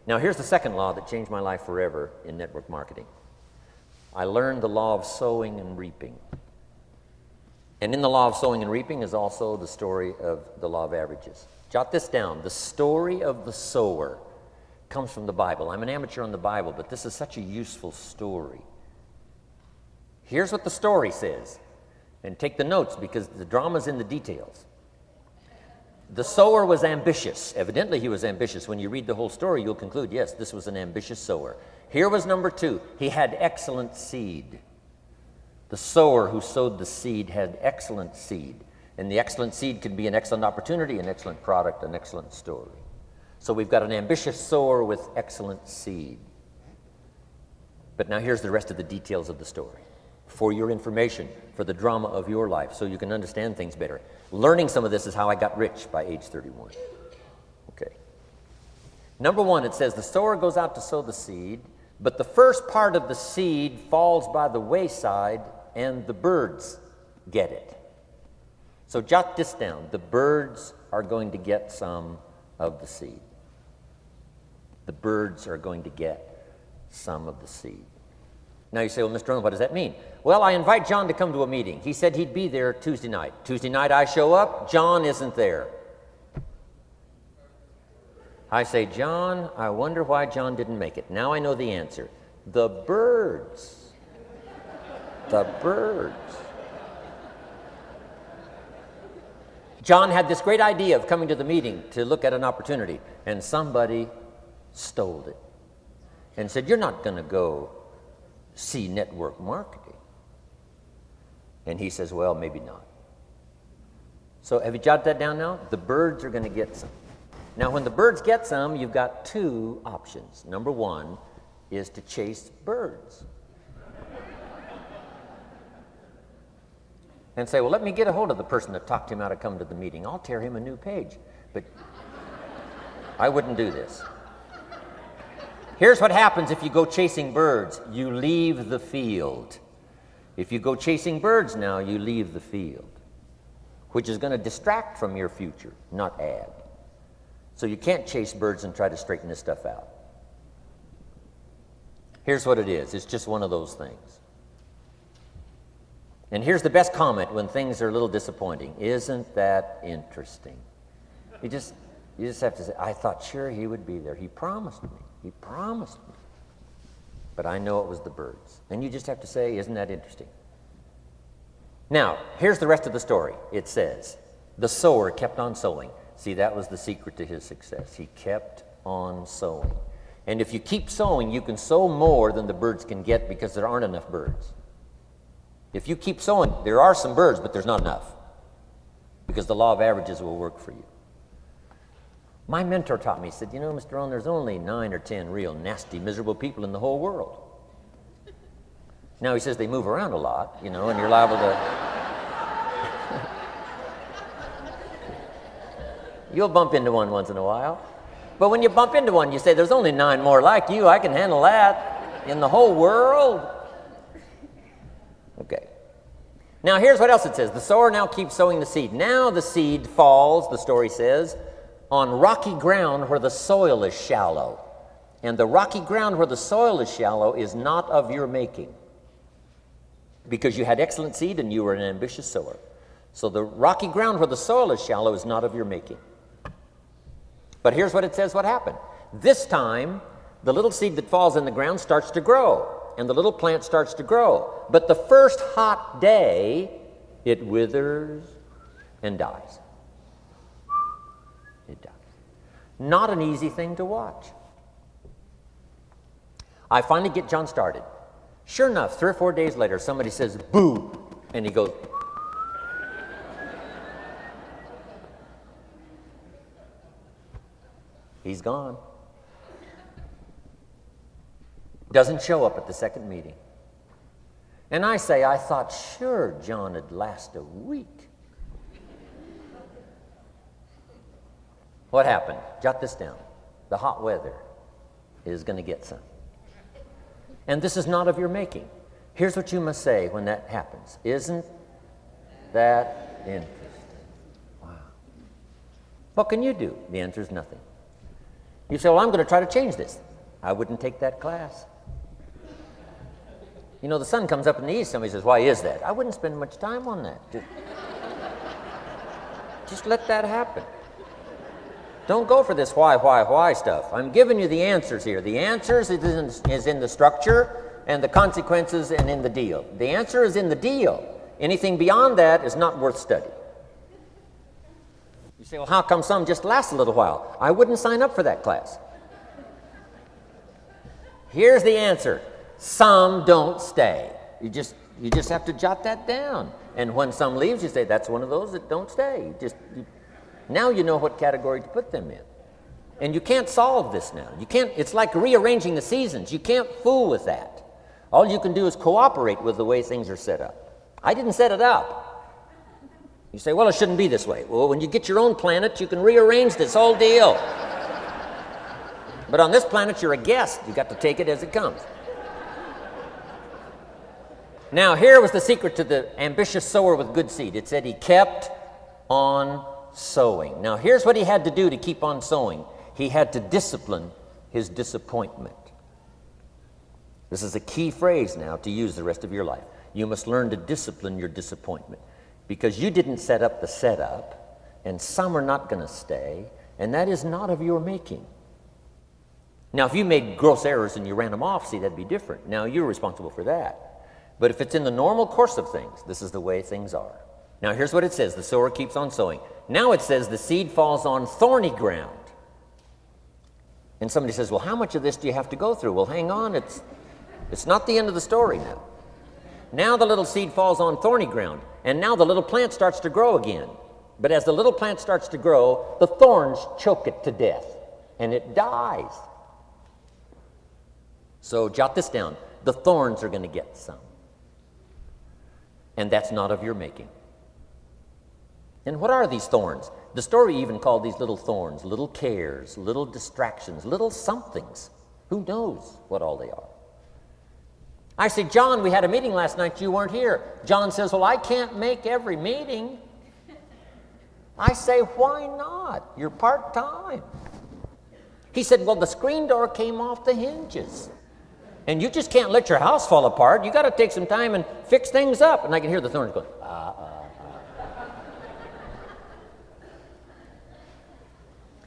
Now, here's the second law that changed my life forever in network marketing. I learned the law of sowing and reaping. And in the law of sowing and reaping is also the story of the law of averages. Jot this down. The story of the sower comes from the Bible. I'm an amateur on the Bible, but this is such a useful story. Here's what the story says. And take the notes because the drama's in the details. The sower was ambitious. Evidently, he was ambitious. When you read the whole story, you'll conclude, yes, this was an ambitious sower. Here was number two. He had excellent seed. The sower who sowed the seed had excellent seed. And the excellent seed can be an excellent opportunity, an excellent product, an excellent story. So we've got an ambitious sower with excellent seed. But now here's the rest of the details of the story. For your information, for the drama of your life, so you can understand things better. Learning some of this is how I got rich by age 31. Okay. Number one, it says the sower goes out to sow the seed, but the first part of the seed falls by the wayside and the birds get it. So jot this down. The birds are going to get some of the seed. The birds are going to get some of the seed. Now you say, well, Mr. Rohn, what does that mean? Well, I invite John to come to a meeting. He said he'd be there Tuesday night. Tuesday night I show up, John isn't there. I say, John, I wonder why John didn't make it. Now I know the answer. The birds. The birds. John had this great idea of coming to the meeting to look at an opportunity, and somebody stole it and said, you're not going to go see network marketing. And he says, well, maybe not. So have you jotted that down now? The birds are going to get some. Now, when the birds get some, you've got two options. Number one is to chase birds. And say, well, let me get a hold of the person that talked him out of coming to the meeting. I'll tear him a new page. But I wouldn't do this. Here's what happens if you go chasing birds. You leave the field. If you go chasing birds now, you leave the field, which is going to distract from your future, not add. So you can't chase birds and try to straighten this stuff out. Here's what it is. It's just one of those things. And here's the best comment when things are a little disappointing. Isn't that interesting? You just have to say, I thought sure he would be there. He promised me. He promised me. But I know it was the birds. And you just have to say, isn't that interesting? Now, here's the rest of the story. It says, the sower kept on sowing. See, that was the secret to his success. He kept on sowing. And if you keep sowing, you can sow more than the birds can get because there aren't enough birds. If you keep sowing, there are some birds, but there's not enough because the law of averages will work for you. My mentor taught me, he said, you know, Mr. Rohn, there's only 9 or 10 real nasty, miserable people in the whole world. Now, he says they move around a lot, you know, and you're liable to... You'll bump into one once in a while. But when you bump into one, you say, there's only 9 more like you. I can handle that in the whole world. Okay. Now, here's what else it says. The sower now keeps sowing the seed. Now the seed falls, the story says, on rocky ground where the soil is shallow. And the rocky ground where the soil is shallow is not of your making, because you had excellent seed and you were an ambitious sower. So the rocky ground where the soil is shallow is not of your making. But here's what it says what happened. This time, the little seed that falls in the ground starts to grow, and the little plant starts to grow. But the first hot day, it withers and dies. It dies. Not an easy thing to watch. I finally get John started. Sure enough, 3 or 4 days later, somebody says, boo, and he goes, he's gone. Doesn't show up at the second meeting. And I say, I thought sure John would last a week. What happened? Jot this down. The hot weather is going to get some. And this is not of your making. Here's what you must say when that happens. Isn't that interesting? Wow. What can you do? The answer is nothing. You say, well, I'm going to try to change this. I wouldn't take that class. You know, the sun comes up in the east. Somebody says, why is that? I wouldn't spend much time on that. Just let that happen. Don't go for this why stuff. I'm giving you the answers here. The answers is in the structure and the consequences and in the deal. The answer is in the deal. Anything beyond that is not worth study. You say, well, how come some just last a little while? I wouldn't sign up for that class. Here's the answer. Some don't stay. You just have to jot that down. And when some leaves, you say, that's one of those that don't stay. Now you know what category to put them in. And you can't solve this now. You can't. It's like rearranging the seasons. You can't fool with that. All you can do is cooperate with the way things are set up. I didn't set it up. You say, well, it shouldn't be this way. Well, when you get your own planet, you can rearrange this whole deal. But on this planet, you're a guest. You got to take it as it comes. Now, here was the secret to the ambitious sower with good seed. It said he kept on sowing. Now, here's what he had to do to keep on sowing. He had to discipline his disappointment. This is a key phrase now to use the rest of your life. You must learn to discipline your disappointment because you didn't set up the setup, and some are not going to stay, and that is not of your making. Now, if you made gross errors and you ran them off, see, that'd be different. Now, you're responsible for that. But if it's in the normal course of things, this is the way things are. Now, here's what it says. The sower keeps on sowing. Now it says the seed falls on thorny ground. And somebody says, well, how much of this do you have to go through? Well, hang on. It's not the end of the story now. Now the little seed falls on thorny ground. And now the little plant starts to grow again. But as the little plant starts to grow, the thorns choke it to death. And it dies. So jot this down. The thorns are going to get some. And that's not of your making. And what are these thorns? The story even called these little thorns, little cares, little distractions, little somethings. Who knows what all they are? I say, John, we had a meeting last night. You weren't here. John says, well, I can't make every meeting. I say, why not? You're part-time. He said, well, the screen door came off the hinges. And you just can't let your house fall apart. You got to take some time and fix things up. And I can hear the thorns going,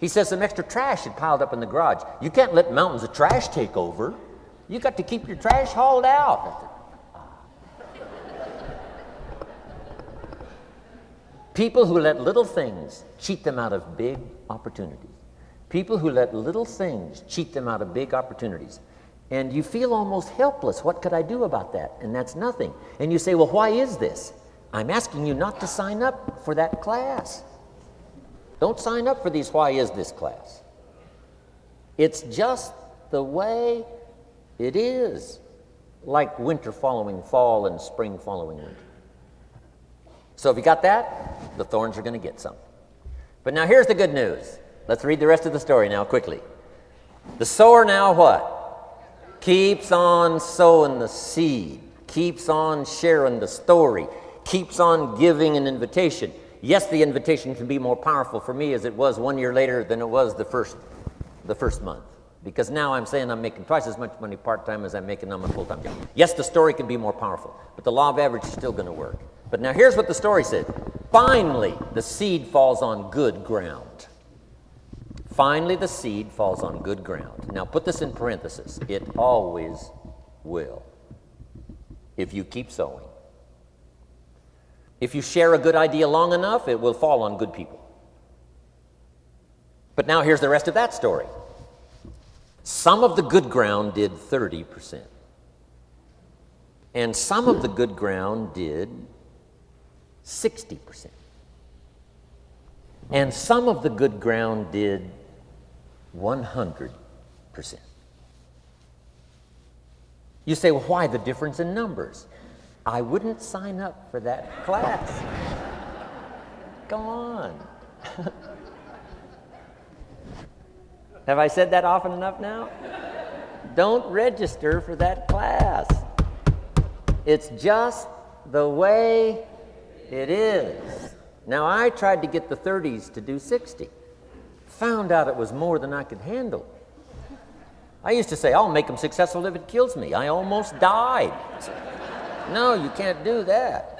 He says some extra trash had piled up in the garage. You can't let mountains of trash take over. You got to keep your trash hauled out. People who let little things cheat them out of big opportunities. People who let little things cheat them out of big opportunities. And you feel almost helpless. What could I do about that? And that's nothing. And you say, well, why is this? I'm asking you not to sign up for that class. Don't sign up for these why is this class. It's just the way it is. Like winter following fall and spring following winter. So if you got that, the thorns are going to get some. But now here's the good news. Let's read the rest of the story now quickly. The sower now what? Keeps on sowing the seed, keeps on sharing the story, keeps on giving an invitation. Yes, the invitation can be more powerful for me as it was 1 year later than it was the first month. Because now I'm saying I'm making twice as much money part-time as I'm making on my full-time job. Yes, the story can be more powerful, but the law of average is still going to work. But now here's what the story said. Finally, the seed falls on good ground. Finally, the seed falls on good ground. Now, put this in parentheses. It always will, if you keep sowing. If you share a good idea long enough, it will fall on good people. But now here's the rest of that story. Some of the good ground did 30%. And some of the good ground did 60%. And some of the good ground did 100%. You say, well, why the difference in numbers? I wouldn't sign up for that class. Go on. Have I said that often enough now? Don't register for that class. It's just the way it is. Now, I tried to get the 30s to do 60. Found out it was more than I could handle. I used to say, I'll make them successful if it kills me. I almost died. No, you can't do that.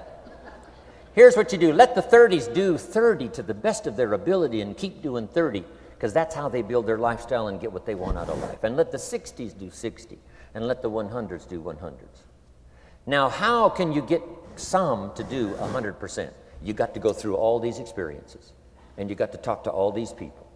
Here's what you do. Let the 30s do 30 to the best of their ability and keep doing 30, because that's how they build their lifestyle and get what they want out of life. And let the 60s do 60, and let the 100s do 100s. Now, how can you get some to do 100%? You got to go through all these experiences, and you got to talk to all these people.